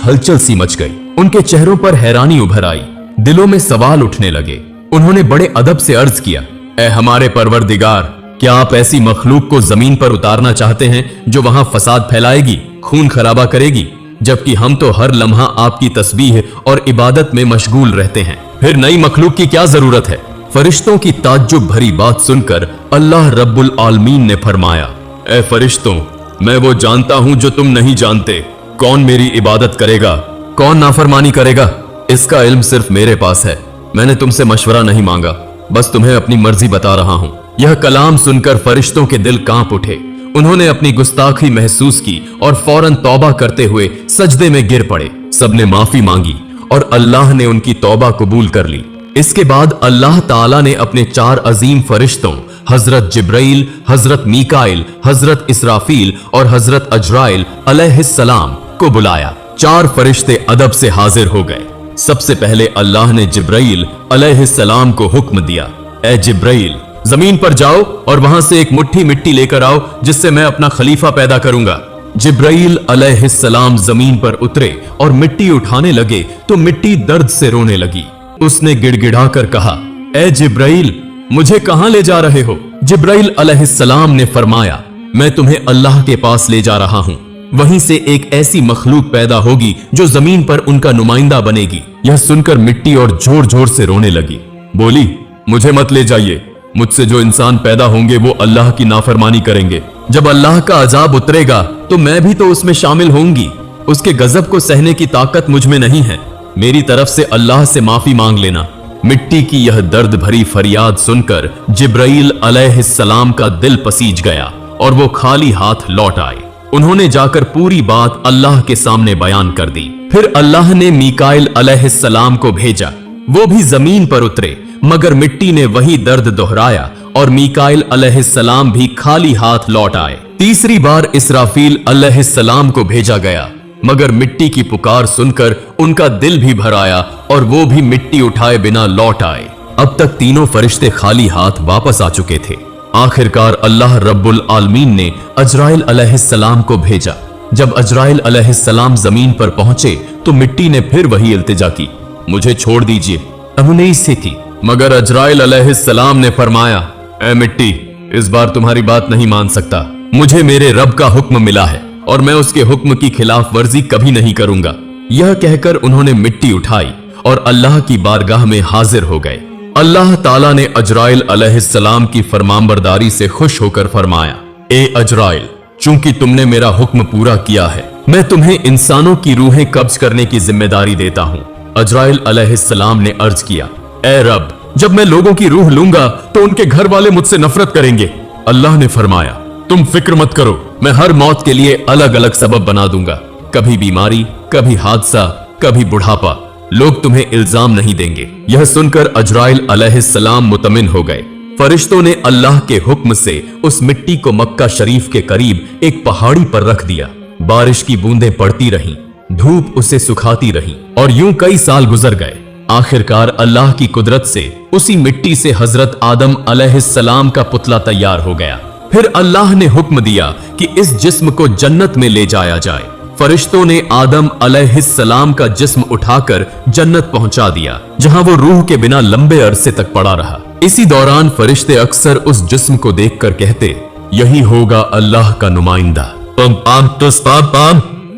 हलचल see much गई। उनके चेहरों पर हैरानी उभर आई, दिलों में सवाल उठने लगे। उन्होंने बड़े अदब से अर्ज किया, ए हमारे परवरदिगार, क्या आप ऐसी मखलूक को जमीन पर उतारना चाहते हैं जो वहां फसाद फैलाएगी, खून खराबा करेगी, जबकि हम तो हर लम्हा आपकी तस्बीह और इबादत में मशगूल रहते हैं। फिर नई मखलूक की क्या जरूरत है? फरिश्तों की ताज्जुब भरी बात सुनकर अल्लाह रब्बुल आलमीन ने फरमाया, ए फरिश्तों, मैं वो जानता हूं जो तुम नहीं जानते। कौन मेरी इबादत करेगा, कौन नाफरमानी करेगा, इसका इल्म सिर्फ मेरे पास है। मैंने तुमसे मशवरा नहीं मांगा, बस तुम्हें अपनी मर्जी बता रहा हूं। यह कलाम सुनकर फरिश्तों के दिल कांप उठे। उन्होंने अपनी गुस्ताखी महसूस की और फौरन तौबा करते हुए सजदे में गिर पड़े। सबने माफी मांगी और अल्लाह ने उनकी तौबा कबूल कर ली। इसके बाद अल्लाह ताला ने अपने 4 अजीम फरिश्तों हजरत जिब्राइल, हजरत मीकाइल, हजरत इसराफील और हजरत अजराइल अलैहिस्सलाम को बुलाया। 4 फरिश्ते अदब से हाजिर हो गए। सबसे पहले अल्लाह ने जिब्राइल अलैहिस्सलाम को हुक्म दिया, ए जिब्राइल, जमीन पर जाओ और वहां से एक मुट्ठी मिट्टी लेकर आओ जिससे मैं अपना खलीफा पैदा करूंगा। जिब्राइल अलैहिस्सलाम जमीन पर उतरे और मिट्टी उठाने लगे तो मिट्टी दर्द से रोने लगी। उसने गिड़गिड़ाकर कहा, ए जिब्राइल, मुझे कहां ले जा रहे हो? जिब्राइल अलैहिस्सलाम ने फरमाया, मैं तुम्हें अल्लाह के पास ले जा रहा हूं। वहीं से एक ऐसी मखलूक पैदा होगी जो जमीन पर उनका नुमाइंदा बनेगी। यह सुनकर मिट्टी और जोर जोर से रोने लगी। बोली, मुझे मत ले जाइए, मुझसे जो इंसान पैदा होंगे वो अल्लाह की नाफरमानी करेंगे। जब अल्लाह का अजाब उतरेगा तो मैं भी तो उसमें शामिल होंगी। उसके गजब को सहने की ताकत मुझ में नहीं है। मेरी तरफ से अल्लाह से माफी मांग लेना। मिट्टी की यह दर्द भरी फरियाद सुनकर जिब्राइल अलैहिस्सलाम का दिल पसीज गया और वो खाली हाथ लौट आए। उन्होंने जाकर पूरी बात अल्लाह के सामने बयान कर दी। फिर अल्लाह ने मीकाइल अलैहिस्सलाम को भेजा। वो भी जमीन पर उतरे, मगर मिट्टी ने वही दर्द दोहराया और मीकाइल अलैहिस्सलाम भी खाली हाथ लौट आए। तीसरी बार इसराफील अलैहिस्सलाम को भेजा गया, मगर मिट्टी की पुकार सुनकर उनका दिल भी भर आया और वो भी मिट्टी उठाए बिना लौट आए। अब तक तीनों फरिश्ते खाली हाथ वापस आ चुके थे। आखिरकार अल्लाह रब्बुल आलमीन ने अजराइल अलैहिस्सलाम को भेजा। जब अजराइल अलैहिस्सलाम जमीन पर पहुंचे तो मिट्टी ने फिर वही इल्तिजा की, मुझे छोड़ दीजिए, अमुनीस सी थी। मगर अजराइल अलैहिस्सलाम ने फरमाया, ए मिट्टी, इस बार तुम्हारी बात नहीं मान सकता। मुझे मेरे रब का हुक्म मिला है और मैं उसके हुक्म की खिलाफ वर्जी कभी नहीं करूंगा। यह कहकर उन्होंने मिट्टी उठाई और अल्लाह की बारगाह में हाजिर हो गए। अल्लाह ताला ने अजराइल अलैहिस्सलाम की फरमानबरदारी से खुश होकर फरमाया, ए अजराइल, चूंकि तुमने मेरा हुक्म पूरा किया है, मैं तुम्हें इंसानों की रूहें कब्ज करने की जिम्मेदारी देता हूं। अजराइल अलैहिस्सलाम ने अर्ज किया, ए रब, जब मैं लोगों की रूह लूंगा तो उनके घर वाले मुझसे नफरत करेंगे। अल्लाह ने फरमाया, तुम फिक्र मत करो, मैं हर मौत के लिए अलग अलग सबब बना दूंगा। कभी बीमारी, कभी हादसा, कभी बुढ़ापा। लोग तुम्हें इल्जाम नहीं देंगे। यह सुनकर अजराइल अलैहिस्सलाम मुतमिन हो गए। फरिश्तों ने अल्लाह के हुक्म से उस मिट्टी को मक्का शरीफ के करीब एक पहाड़ी पर रख दिया। बारिश की बूंदें पड़ती रहीं, धूप उसे सुखाती रही और यूं कई साल गुजर गए। आखिरकार अल्लाह की कुदरत से उसी मिट्टी से हजरत आदम अलैहिस्सलाम का पुतला तैयार हो गया। फिर अल्लाह ने हुक्म दिया कि इस जिस्म को जन्नत में ले जाया जाए। फरिश्तों ने आदम अलैहिस्सलाम का जिस्म उठाकर जन्नत पहुंचा दिया, जहां वो रूह के बिना लंबे अरसे तक पड़ा रहा। इसी दौरान फरिश्ते अक्सर उस जिस्म को देखकर कहते, यही होगा अल्लाह का नुमाइंदा।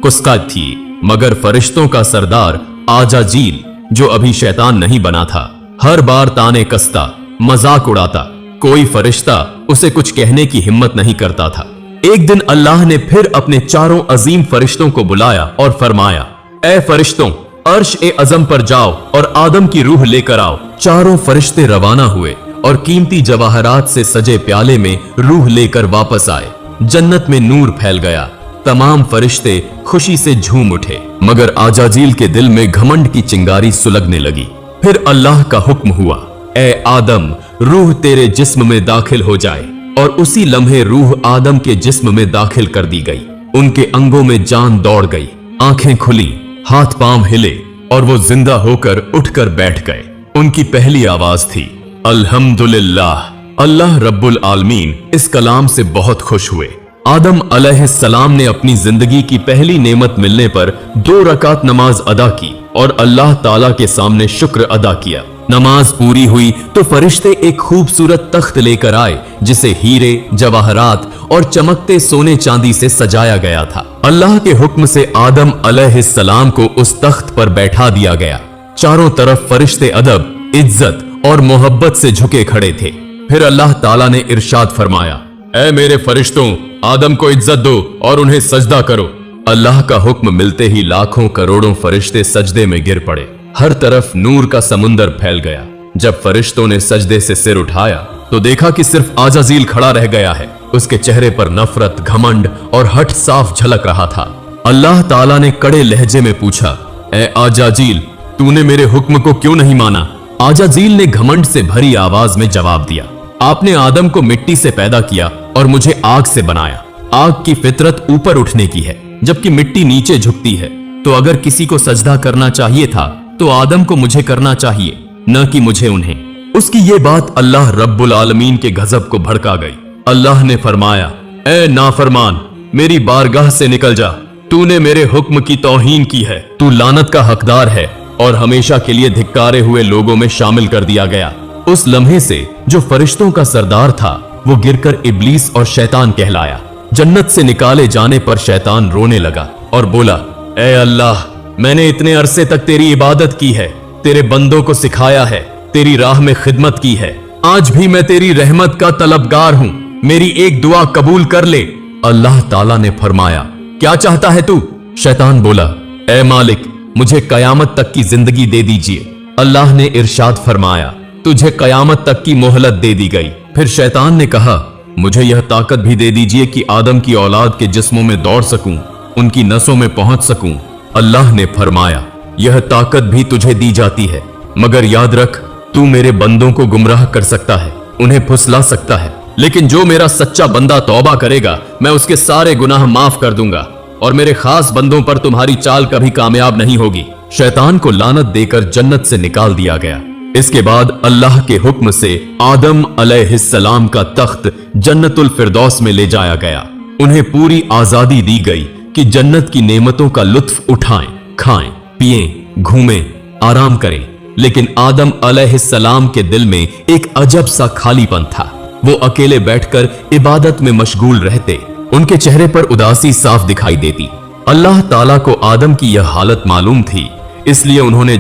कुस्का थी, मगर फरिश्तों का सरदार आजाजील, जो अभी शैतान नहीं बना था, हर बार ताने कसता, मजाक उड़ाता। कोई फरिश्ता उसे कुछ कहने की हिम्मत नहीं करता था। एक दिन अल्लाह ने फिर अपने 4 अजीम फरिश्तों को बुलाया और फरमाया, ए फरिश्तों, अर्श ए अजम पर जाओ और आदम की रूह लेकर आओ। 4 फरिश्ते रवाना हुए और कीमती जवाहरात से सजे प्याले में रूह लेकर वापस आए। जन्नत में नूर फैल गया। तमाम फरिश्ते खुशी से झूम उठे, मगर आजाजील के दिल में घमंड की चिंगारी सुलगने लगी। फिर अल्लाह का हुक्म हुआ, ए आदम, रूह तेरे जिस्म में दाखिल हो जाए। और उसी लम्हे रूह आदम के जिस्म में दाखिल कर दी गई। उनके अंगों में जान दौड़ गई, आंखें खुली, हाथ पांव हिले और वो जिंदा होकर उठकर बैठ गए। उनकी पहली आवाज थी, अल्हम्दुलिल्लाह। अल्लाह रब्बुल आलमीन इस कलाम से बहुत खुश हुए आदम अलैहिस्सलाम ने अपनी जिंदगी की पहली नेमत मिलने पर 2 रकात नमाज अदा की और अल्लाह ताला के सामने शुक्र अदा किया। नमाज पूरी हुई तो फरिश्ते एक खूबसूरत तख्त लेकर आए जिसे हीरे, जवाहरात और चमकते सोने चांदी से सजाया गया था। अल्लाह के हुक्म से आदम अलैहिस्सलाम को उस तख्त पर बैठा दिया गया। चारों तरफ फरिश्ते अदब, इज्जत और मोहब्बत से झुके खड़े थे। फिर अल्लाह ताला ने इरशाद फरमाया, ऐ मेरे फरिश्तों, आदम को इज्जत दो और उन्हें सजदा करो। अल्लाह का हुक्म मिलते ही लाखों करोड़ों फरिश्ते सजदे में गिर पड़े। हर तरफ नूर का समुंदर फैल गया। जब फरिश्तों ने सजदे से सिर उठाया तो देखा कि सिर्फ आजाजील खड़ा रह गया है। उसके चेहरे पर नफरत, घमंड और हठ साफ झलक रहा था। अल्लाह ताला ने कड़े लहजे में पूछा, ऐ आजाजील, तूने मेरे हुक्म को क्यों नहीं माना? आजाजील ने घमंड से भरी आवाज में जवाब दिया, आपने आदम को मिट्टी से पैदा किया और मुझे आग से बनाया। आग की फितरत ऊपर उठने की है, जबकि मिट्टी नीचे झुकती है। तो अगर किसी को सजदा करना चाहिए था तो आदम को मुझे करना चाहिए, न कि मुझे उन्हें। उसकी ये बात अल्लाह रब्बुल आलमीन के गजब को भड़का गई। अल्लाह ने फरमाया, ऐ नाफरमान, मेरी बारगाह से निकल जा। तूने मेरे हुक्म की तौहीन की है। तू लानत का हकदार है और हमेशा के लिए धिक्कारे हुए लोगों में शामिल कर दिया गया। उस लम्हे से जो फरिश्तों का सरदार था वो गिरकर इब्लीस और शैतान कहलाया। जन्नत से निकाले जाने पर शैतान रोने लगा और बोला, ऐ अल्लाह, मैंने इतने अरसे तक तेरी इबादत की है, तेरे बंदों को सिखाया है, तेरी राह में खिदमत की है। आज भी मैं तेरी रहमत का तलबगार हूँ, मेरी एक दुआ कबूल कर ले। अल्लाह ताला ने फरमाया, क्या चाहता है तू? शैतान बोला, ऐ मालिक, मुझे कयामत तक की जिंदगी दे दीजिए। अल्लाह ने इरशाद फरमाया, तुझे कयामत तक की मोहलत दे दी गई। फिर शैतान ने कहा, मुझे यह ताकत भी दे दीजिए कि आदम की औलाद के जिस्मों में दौड़ सकूं, उनकी नसों में पहुंच सकूं। अल्लाह ने फरमाया, यह ताकत भी तुझे दी जाती है, मगर याद रख, तू मेरे बंदों को गुमराह कर सकता है, उन्हें फुसला सकता है, लेकिन जो मेरा सच्चा बंदा तौबा करेगा मैं उसके सारे गुनाह माफ कर दूंगा और मेरे खास बंदों पर तुम्हारी चाल कभी कामयाब नहीं होगी। शैतान को लानत देकर जन्नत से निकाल दिया गया। इसके बाद अल्लाह के हुक्म से आदम अलैहिस्सलाम का तख्त जन्नतुल फिरदौस में ले जाया गया। उन्हें पूरी आजादी दी गई कि जन्नत की नेमतों का लुत्फ उठाएं, खाएं, पिएं, घूमें, आराम करें। लेकिन आदम अलैहिस्सलाम के दिल में एक अजब सा खालीपन था। वो अकेले बैठकर इबादत में मशगूल रहते। उनके चेहरे पर उदासी साफ दिखाई देती। अल्लाह ताला को आदम की यह हालत मालूम थी, इसलिए उन्होंने